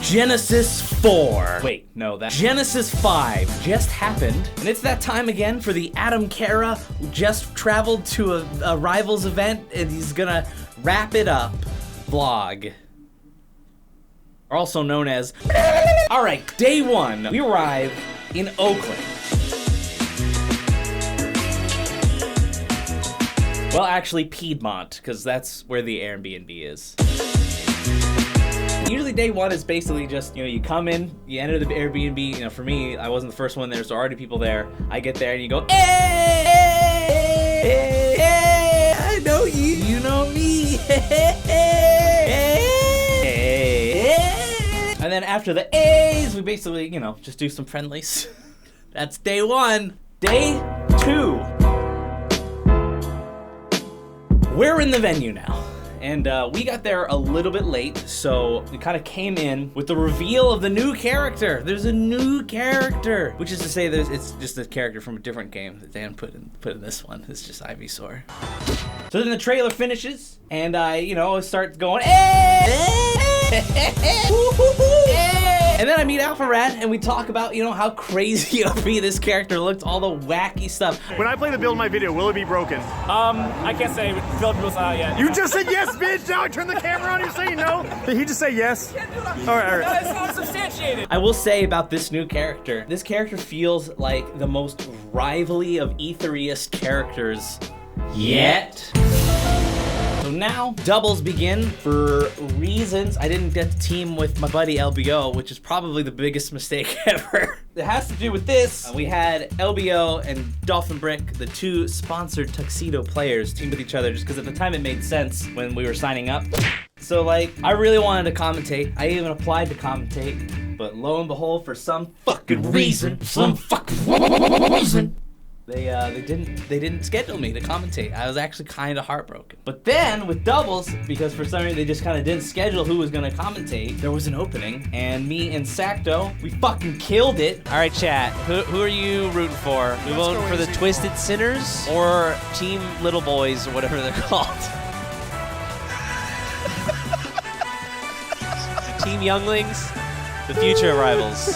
Genesis 4. Wait, no, that Genesis 5 just happened, and it's that time again for the Adam Carra who just traveled to a Rivals event, and he's gonna wrap it up vlog. Also known as... Alright, day one. We arrive in Oakland. Well, actually Piedmont, because that's where the Airbnb is. Usually day one is basically just, you come in, you enter the Airbnb. For me, I wasn't the first one there, so already people there. I get there and you go, hey, hey, hey, I know you, you know me, hey, hey, hey. And then after the A's, we basically, just do some friendlies. That's day one. Day two. We're in the venue now, and we got there a little bit late, so we kind of came in with the reveal of the new character. There's a new character, which is to say it's just a character from a different game that Dan put in this one. It's just Ivysaur. So then the trailer finishes, and I, start going, and then I meet Alpha Rat, and we talk about, how crazy OP this character looked, all the wacky stuff. When I play the build in my video, will it be broken? I can't say. Build people's out yet. You just said yes, bitch! Now I turn the camera on, you're saying no? Did he just say yes? All right. That's not substantiated. I will say about this new character, this character feels like the most rivalry of Aetheriest characters yet. So now, doubles begin. For reasons I didn't get to team with my buddy LBO, which is probably the biggest mistake ever. It has to do with this. We had LBO and Dolphin Brick, the two sponsored TUXEDO players, team with each other just because at the time it made sense when we were signing up. So I really wanted to commentate. I even applied to commentate, but lo and behold, for some fucking reason, they didn't schedule me to commentate. I was actually kind of heartbroken. But then with doubles, because for some reason they just kind of didn't schedule who was gonna commentate, there was an opening, and me and Sacto, we fucking killed it. All right, chat. Who are you rooting for? We voting for the Twisted Sinners or Team Little Boys or whatever they're called? Team Younglings, the future of Rivals.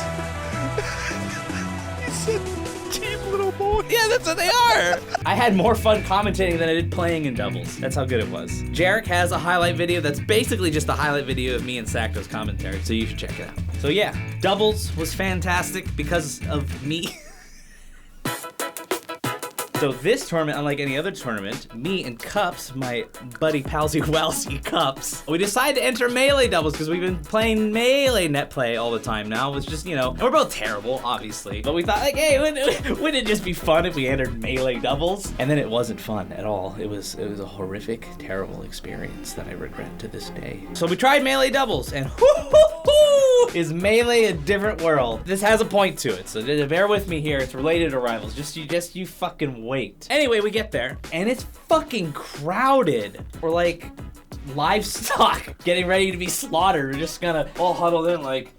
Yeah, that's what they are! I had more fun commentating than I did playing in doubles. That's how good it was. Jarek has a highlight video that's basically just a highlight video of me and Sacto's commentary, so you should check it out. So yeah, doubles was fantastic because of me. So this tournament, unlike any other tournament, me and Cups, my buddy Palsy Welsy Cups, we decided to enter melee doubles because we've been playing melee net play all the time now. It's just, and we're both terrible, obviously. But we thought, hey, wouldn't it just be fun if we entered melee doubles? And then it wasn't fun at all. It was a horrific, terrible experience that I regret to this day. So we tried melee doubles, and is melee a different world? This has a point to it, so bear with me here. It's related to Rivals. Just you fucking wait. Anyway, we get there, and it's fucking crowded. We're like livestock getting ready to be slaughtered. We're just gonna all huddled in like,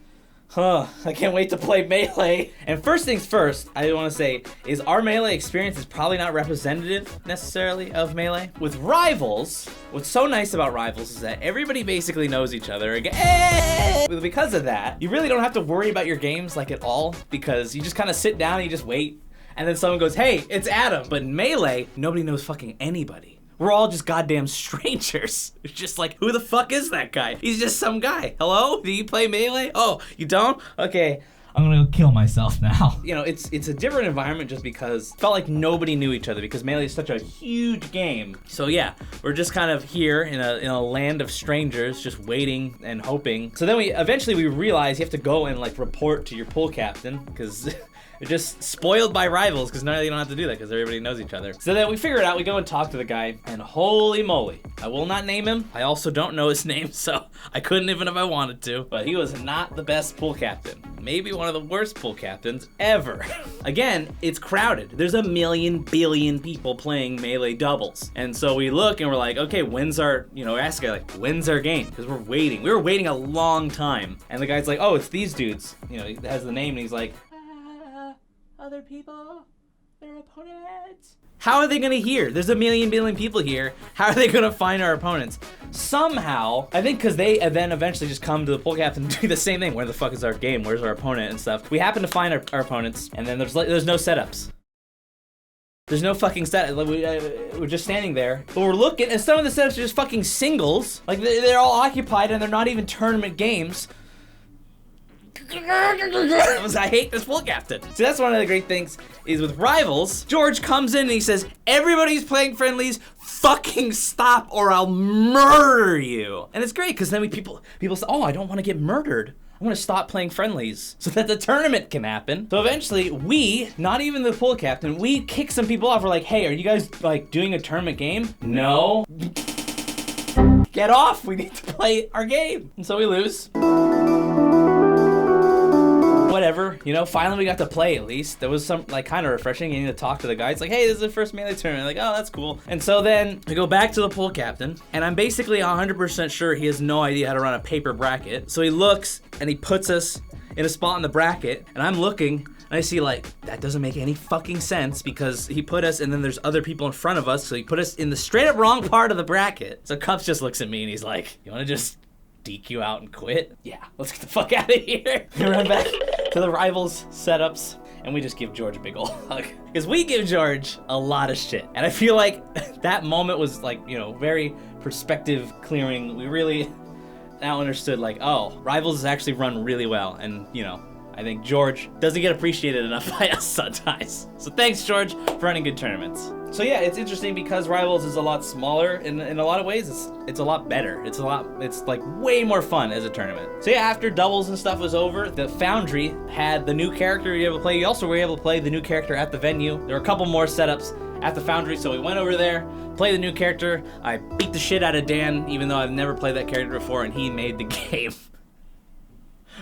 I can't wait to play melee. And first things first, I want to say is our melee experience is probably not representative necessarily of melee. With Rivals, what's so nice about Rivals is that everybody basically knows each other. Because of that, you really don't have to worry about your games at all, because you just kind of sit down and you just wait. And then someone goes, hey, it's Adam. But in melee, nobody knows fucking anybody. We're all just goddamn strangers. It's just like, who the fuck is that guy? He's just some guy. Hello? Do you play melee? Oh, you don't? Okay. I'm gonna go kill myself now. It's a different environment just because it felt like nobody knew each other because melee is such a huge game. So yeah, we're just kind of here in a land of strangers, just waiting and hoping. So then we eventually realize you have to go and report to your pool captain because they're just spoiled by Rivals because now you don't have to do that because everybody knows each other. So then we figure it out, we go and talk to the guy, and holy moly, I will not name him. I also don't know his name, so I couldn't even if I wanted to, but he was not the best pool captain. Maybe one of the worst pool captains ever. Again, it's crowded. There's a million billion people playing melee doubles. And so we look and we're like, okay, when's our, ask the guy when's our game? Because we're waiting. We were waiting a long time. And the guy's like, oh, it's these dudes. He has the name and he's like, other people, their opponents. How are they gonna hear? There's a million people here. How are they gonna find our opponents? Somehow, I think because they then eventually just come to the pool captain and do the same thing. Where the fuck is our game? Where's our opponent and stuff? We happen to find our opponents, and then there's no setups. There's no fucking set. Like, we're just standing there, but we're looking, and some of the setups are just fucking singles. Like they're all occupied, and they're not even tournament games. I hate this pool captain. So that's one of the great things is with Rivals, George comes in and he says, everybody's playing friendlies, fucking stop or I'll murder you. And it's great because then people say, oh, I don't want to get murdered. I'm gonna stop playing friendlies so that the tournament can happen. So eventually we, not even the pool captain, we kick some people off. We're like, hey, are you guys like doing a tournament game? No. Get off, we need to play our game. And so we lose. Whatever, you know, finally we got to play at least. That was some, like, kind of refreshing. You need to talk to the guys, like, hey, this is the first Melee tournament. Like, oh, that's cool. And so then we go back to the pool captain, and I'm basically 100% sure he has no idea how to run a paper bracket. So he looks, and he puts us in a spot in the bracket, and I'm looking, and I see, like, that doesn't make any fucking sense because he put us, and then there's other people in front of us, so he put us in the straight up wrong part of the bracket. So Cups just looks at me, and he's like, you want to just DQ out and quit? Yeah, let's get the fuck out of here. We run back to the Rivals setups, and we just give George a big ol' hug. Because we give George a lot of shit. And I feel like that moment was like, you know, very perspective clearing. We really now understood like, oh, Rivals is actually run really well. And, you know, I think George doesn't get appreciated enough by us sometimes. So thanks, George, for running good tournaments. So yeah, it's interesting because Rivals is a lot smaller in a lot of ways. It's a lot better. It's like way more fun as a tournament. So yeah, after doubles and stuff was over, the Foundry had the new character you were able to play. You also were able to play the new character at the venue. There were a couple more setups at the Foundry, so we went over there, played the new character. I beat the shit out of Dan, even though I've never played that character before, and he made the game.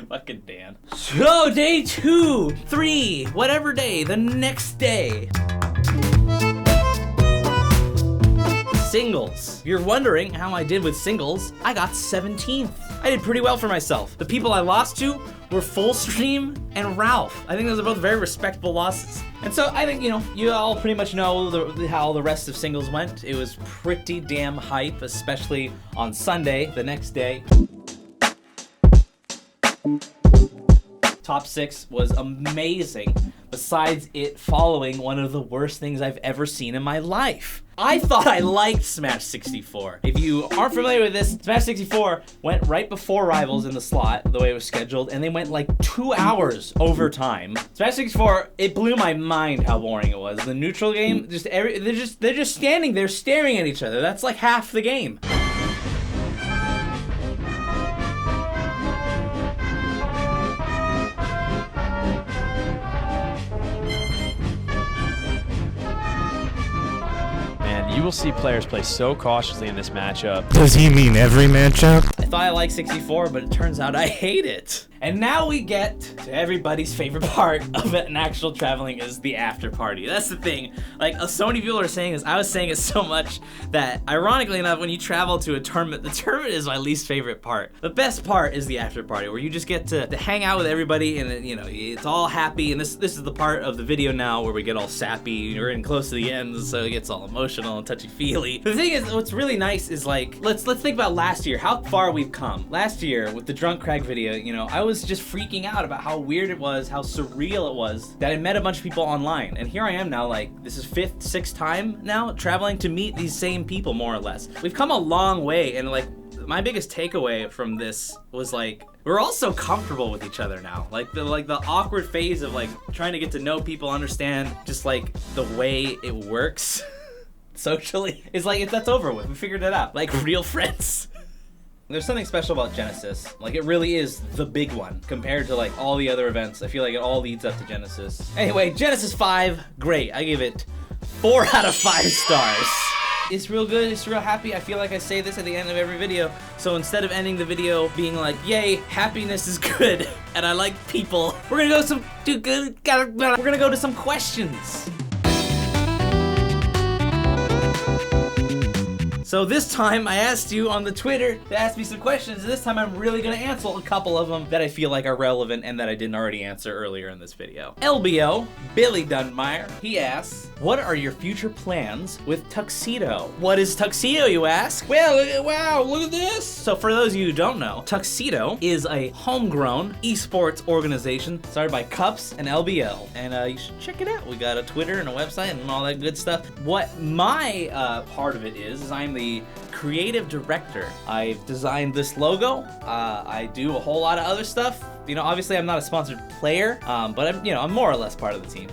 Fucking Dan. So day 2, 3, whatever day, the next day. Singles. If you're wondering how I did with singles, I got 17th. I did pretty well for myself. The people I lost to were Full Stream and Ralph. I think those are both very respectable losses. And so I think, you know, you all pretty much know how the rest of singles went. It was pretty damn hype, especially on Sunday, the next day. Top 6 was amazing, besides it following one of the worst things I've ever seen in my life. I thought I liked Smash 64. If you aren't familiar with this, Smash 64 went right before Rivals in the slot, the way it was scheduled, and they went like 2 hours over time. Smash 64, it blew my mind how boring it was. The neutral game, they're just standing there staring at each other. That's like half the game. You will see players play so cautiously in this matchup. Does he mean every matchup? I thought I liked 64, but it turns out I hate it. And now we get to everybody's favorite part of an actual traveling is the after party. That's the thing. Like, so many people are saying this. I was saying it so much that, ironically enough, when you travel to a tournament, the tournament is my least favorite part. The best part is the after party, where you just get to hang out with everybody, and you know, it's all happy. And this is the part of the video now where we get all sappy. We're getting close to the end, so it gets all emotional and touchy-feely. The thing is, what's really nice is like, let's think about last year, how far we've come. Last year with the Drunk Crag video, you know, I was just freaking out about how weird it was, how surreal it was that I met a bunch of people online. And here I am now, like, this is 5th, 6th time now traveling to meet these same people, more or less. We've come a long way, and like, my biggest takeaway from this was like, we're all so comfortable with each other now. Like the awkward phase of like trying to get to know people, understand just like the way it works socially is like, that's over with. We figured it out, like real friends. There's something special about Genesis. Like, it really is the big one compared to like all the other events. I feel like it all leads up to Genesis. Anyway, Genesis 5, great. I give it 4 out of 5 stars. It's real good, it's real happy. I feel like I say this at the end of every video. So instead of ending the video being like, yay, happiness is good, and I like people, we're gonna go to some questions. So this time I asked you on the Twitter to ask me some questions. This time I'm really gonna answer a couple of them that I feel like are relevant and that I didn't already answer earlier in this video. LBO, Billy Dunmeyer, he asks, what are your future plans with TUXEDO? What is TUXEDO, you ask? Well, wow, look at this. So for those of you who don't know, TUXEDO is a homegrown esports organization started by Cups and LBL. And you should check it out. We got a Twitter and a website and all that good stuff. What my part of it is I'm the creative director. I've designed this logo. I do a whole lot of other stuff. You know, obviously I'm not a sponsored player, but I'm more or less part of the team.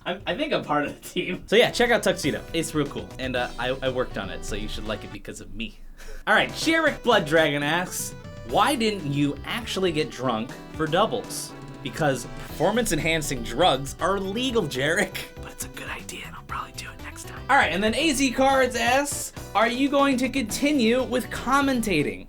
I think I'm part of the team. So yeah, check out TUXEDO. It's real cool. And I worked on it, so you should like it because of me. All right, Jarek Blood Dragon asks, why didn't you actually get drunk for doubles? Because performance-enhancing drugs are illegal, Jarek. But it's a good idea, and I'll probably do it next time. All right, and then AZ Cards asks, are you going to continue with commentating?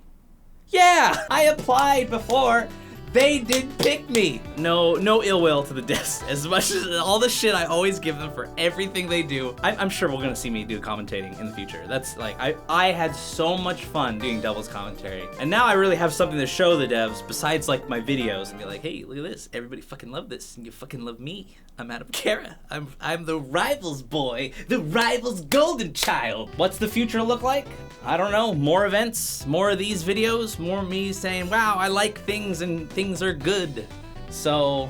Yeah, I applied before. They did pick me. No ill will to the devs. As much as all the shit I always give them for everything they do, I'm sure we're gonna see me do commentating in the future. That's like, I had so much fun doing doubles commentary. And now I really have something to show the devs besides like my videos and be like, hey, look at this. Everybody fucking love this and you fucking love me. I'm Adam Carra. I'm the Rivals boy, the Rivals golden child. What's the future look like? I don't know, more events, more of these videos, more me saying, wow, I like things and things are good. So,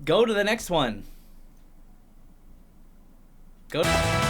go to the next one. Go to